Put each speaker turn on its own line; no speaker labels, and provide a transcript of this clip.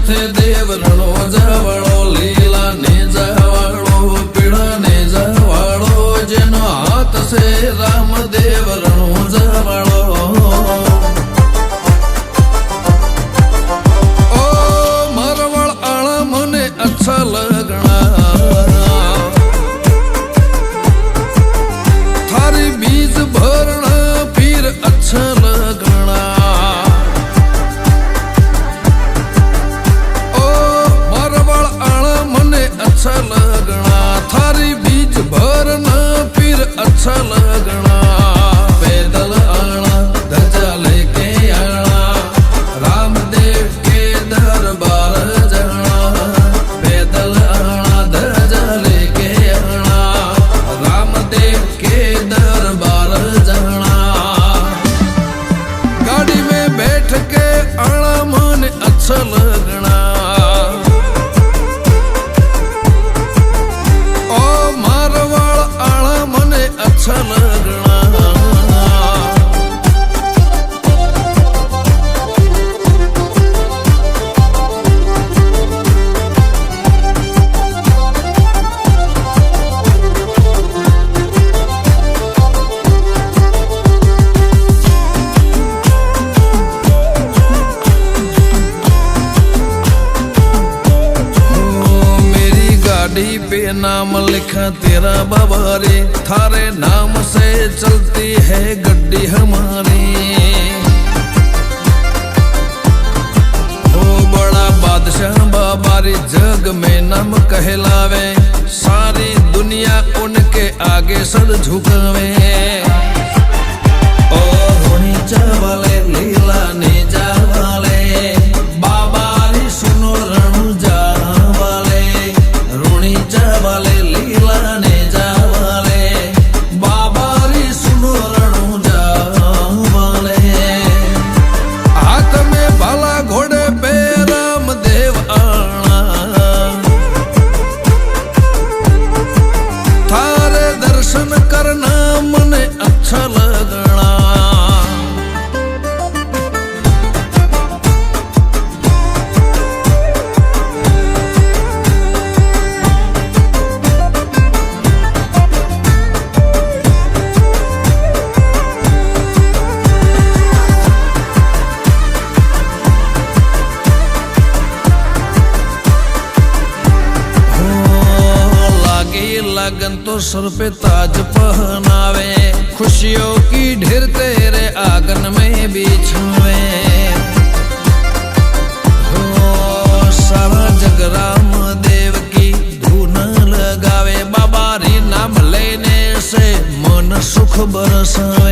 माथे देव रणो जवाड़ो लीला ने जवाड़ो पीड़ा ने जवाड़ो जेनो हाथ से राम देव रणो जवाड़ो ओ मरवड़ आला मने अच्छा लगना थारी बीज भरना पीर अच्छा लगना अच्छा लगना थारी बीज भरना फिर अच्छा लगना पैदल आना ध्वजा लेके आना रामदेव के दरबार जाना पैदल आना ध्वजा लेके आना रामदेव के दरबार जाना गाड़ी में बैठ के आना मन अच्छा लगना अच्छा लगना गाड़ी पे नाम लिखा तेरा बाबा रे थारे नाम से चलती है गड्डी हमारी ओ बड़ा बादशाह बाबा रे जग में नाम कहलावे सारी दुनिया उनके आगे सर झुकावे ओ रोनी चावले लीला ने जावाले बाबा रे सुनो रणु जावाले रोनी जावाले लीला ने जावाले बाबा री सुनो रणु जावाले हाथ में भाला घोड़े पे रामदेव आना थारे दर्शन करना मने अच्छा लगना लगन तो सर पे ताज पहनावे खुशियों की ढेर तेरे आंगन में बिछावे सारा जग राम देव की धुन लगावे बाबा री नाम लेने से मन सुख बरसावे